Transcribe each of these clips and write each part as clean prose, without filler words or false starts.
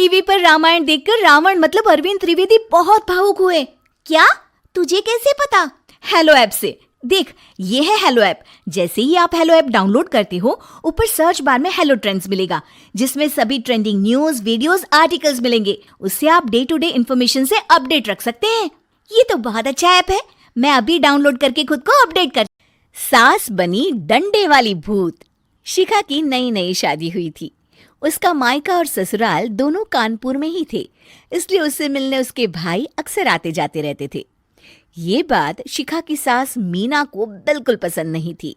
TV पर रामायण देखकर रावण मतलब अरविंद त्रिवेदी बहुत भावुक हुए। क्या? तुझे कैसे पता? हेलो ऐप से। देख, ये है हेलो ऐप। जैसे ही आप हेलो ऐप डाउनलोड करते हो, ऊपर सर्च बार में हेलो ट्रेंड्स मिलेगा, जिसमें सभी ट्रेंडिंग न्यूज, वीडियोस, आर्टिकल्स मिलेंगे। उससे आप डे टू डे इन्फॉर्मेशन से अपडेट रख सकते हैं। ये तो बहुत अच्छा ऐप है। मैं अभी डाउनलोड करके खुद को अपडेट कर। सास बनी डंडे वाली भूत। शिखा की नई नई शादी हुई थी। उसका मायका और ससुराल दोनों कानपुर में ही थे, इसलिए उससे मिलने उसके भाई अक्सर आते जाते रहते थे। ये बात शिखा की सास मीना को बिल्कुल पसंद नहीं थी।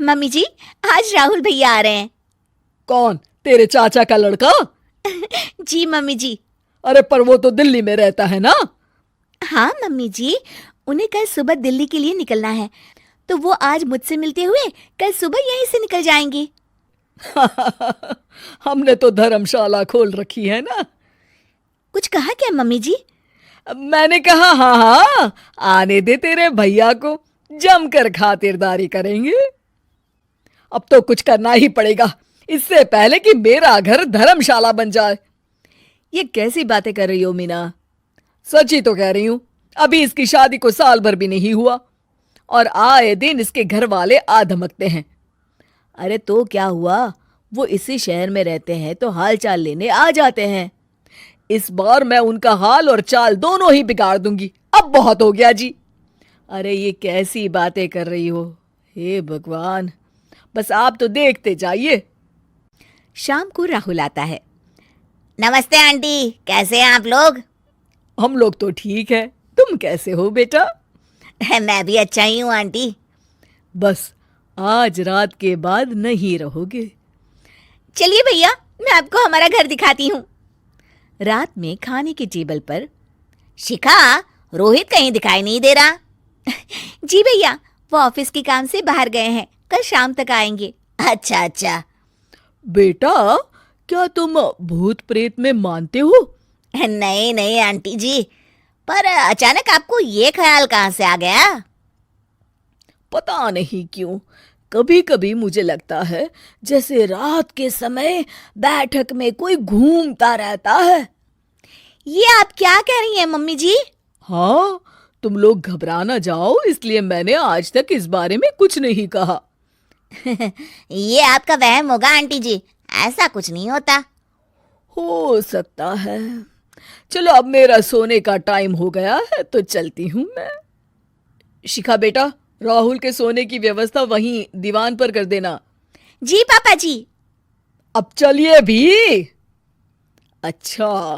मम्मी जी, आज राहुल भैया आ रहे हैं। कौन? तेरे चाचा का लड़का? जी मम्मी जी। अरे पर वो तो दिल्ली में रहता है ना? हाँ मम्मी जी, उन्हें कल सुबह दिल्ली के लिए निकलना है, तो वो आज मुझसे मिलते हुए कल सुबह यहीं से निकल जाएंगे। हमने तो धर्मशाला खोल रखी है ना। कुछ कहा क्या मम्मी जी? मैंने कहा हाँ हाँ, आने दे तेरे भैया को, जमकर खातिरदारी करेंगे। अब तो कुछ करना ही पड़ेगा, इससे पहले कि मेरा घर धर्मशाला बन जाए। ये कैसी बातें कर रही हो मीना? सच ही तो कह रही हूं। अभी इसकी शादी को साल भर भी नहीं हुआ और आए दिन इसके घर वाले आ धमकते हैं। अरे तो क्या हुआ, वो इसी शहर में रहते हैं तो हाल चाल लेने आ जाते हैं। इस बार मैं उनका हाल और चाल दोनों ही बिगाड़ दूंगी। अब बहुत हो गया जी। अरे ये कैसी बातें कर रही हो? हे भगवान, बस आप तो देखते जाइए। शाम को राहुल आता है। नमस्ते आंटी, कैसे हैं आप लोग? हम लोग तो ठीक है, तुम कैसे हो बेटा? मैं भी अच्छा ही हूँ आंटी। बस आज रात के बाद नहीं रहोगे। चलिए भैया, मैं आपको हमारा घर दिखाती हूँ। रात में खाने के टेबल पर शिखा, रोहित कहीं दिखाई नहीं दे रहा। जी भैया, वो ऑफिस के काम से बाहर गए हैं, कल शाम तक आएंगे। अच्छा अच्छा। बेटा, क्या तुम भूत प्रेत में मानते हो? नहीं नहीं आंटी जी, पर अचानक आपको ये ख्याल कहाँ से आ गया? पता नहीं क्यों, कभी कभी मुझे लगता है जैसे रात के समय बैठक में कोई घूमता रहता है। ये आप क्या कह रही हैं मम्मी जी? हाँ, तुम लोग घबरा ना जाओ, इसलिए मैंने आज तक इस बारे में कुछ नहीं कहा। ये आपका वहम होगा आंटी जी, ऐसा कुछ नहीं होता। हो सकता है। चलो अब मेरा सोने का टाइम हो गया है तो चलती हूँ मैं। शिखा बेटा, राहुल के सोने की व्यवस्था वहीं दीवान पर कर देना। जी पापा जी। अब चलिए भी। अच्छा,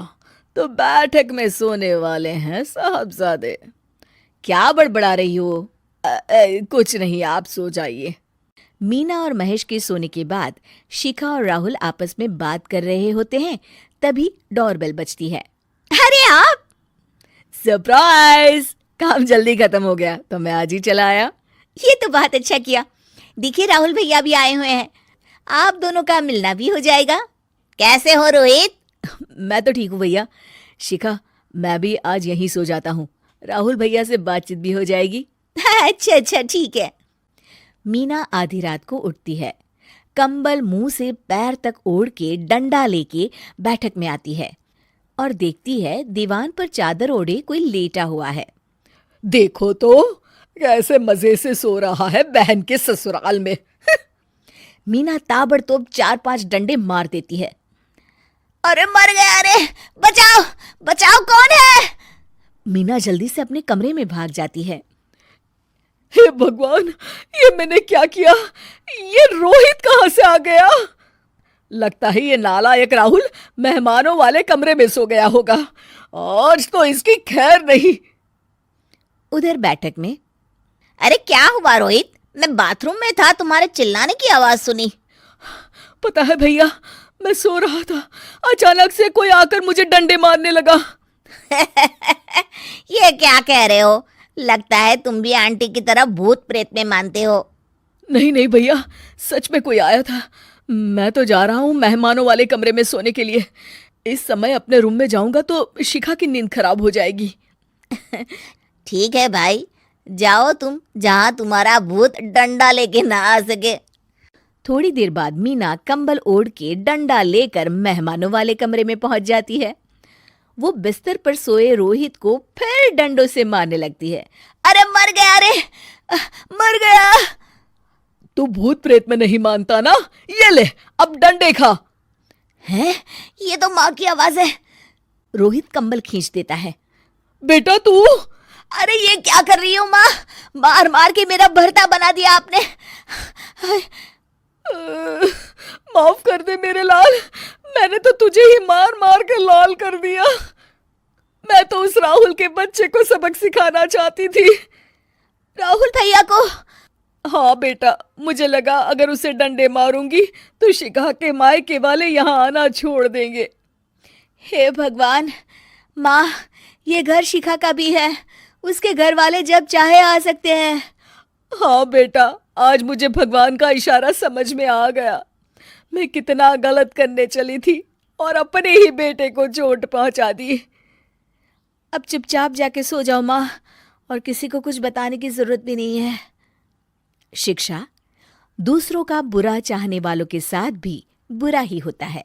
तो बैठक में सोने वाले हैं साहबजादे। क्या बड़बड़ा रही हो? कुछ नहीं, आप सो जाइए। मीना और महेश के सोने के बाद शिखा और राहुल आपस में बात कर रहे होते हैं, तभी डोरबेल बजती है। अरे आप! सरप्राइज! काम जल्दी खत्म हो गया तो मैं आज ही चला आया। ये तो बहुत अच्छा किया। देखिए राहुल भैया भी आए हुए हैं, आप दोनों का मिलना भी हो जाएगा। कैसे हो रोहित? मैं तो ठीक हूँ भैया। शिखा, मैं भी आज यहीं सो जाता हूँ, राहुल भैया से बातचीत भी हो जाएगी। अच्छा अच्छा, ठीक है। मीना आधी रात को उठती है, कंबल मुंह से पैर तक ओढ़ के डंडा लेके बैठक में आती है और देखती है दीवान पर चादर ओढ़े कोई लेटा हुआ है। देखो तो कैसे मजे से सो रहा है बहन के ससुराल में। मीना ताबड़तोड़ 4-5 डंडे मार देती है। अरे मर गया, अरे बचाओ बचाओ, कौन है? मीना जल्दी से अपने कमरे में भाग जाती है। हे भगवान, ये मैंने क्या किया? ये रोहित कहाँ से आ गया? लगता है ये नालायक राहुल मेहमानों वाले कमरे में सो गया होगा। आज तो इसकी खैर नहीं। उधर बैठक में, अरे क्या हुआ रोहित? मैं बाथरूम में था, तुम्हारे चिल्लाने की आवाज सुनी। पता है भैया, मैं सो रहा था, अचानक से कोई आकर मुझे डंडे मारने लगा। ये क्या कह रहे हो? लगता है तुम भी आंटी की तरह भूत प्रेत में मानते हो। नहीं नहीं भैया, सच में कोई आया था। मैं तो जा रहा हूँ मेहमानों वाले कमरे में सोने के लिए। इस समय अपने रूम में जाऊंगा तो शिखा की नींद खराब हो जाएगी। ठीक है भाई, जाओ तुम, जहां तुम्हारा भूत डंडा लेके ना आ सके। थोड़ी देर बाद मीना कंबल ओढ़ के डंडा लेकर मेहमानों वाले कमरे में पहुंच जाती है। वो बिस्तर पर सोए रोहित को फिर डंडों से मारने लगती है। अरे मर गया रे, मर गया। तू भूत प्रेत में नहीं मानता ना, ये ले अब डंडे खा। हैं? ये तो माँ की आवाज है। रोहित कंबल खींच देता है। बेटा तू। अरे ये क्या कर रही हो माँ? मार मार के मेरा भरता बना दिया आपने। माफ कर दे मेरे लाल, मैंने तो तुझे ही मार मार कर लाल कर दिया। मैं तो उस राहुल के बच्चे को सबक सिखाना चाहती थी। राहुल भैया को? हाँ बेटा, मुझे लगा अगर उसे डंडे मारूंगी तो शिखा के मायके वाले यहाँ आना छोड़ देंगे। हे भगवान, माँ ये घर शिखा का भी है, उसके घर वाले जब चाहे आ सकते हैं। हाँ बेटा, आज मुझे भगवान का इशारा समझ में आ गया। मैं कितना गलत करने चली थी और अपने ही बेटे को चोट पहुंचा दी। अब चुपचाप जाके सो जाओ माँ, और किसी को कुछ बताने की जरूरत भी नहीं है। शिक्षा दूसरों का बुरा चाहने वालों के साथ भी बुरा ही होता है।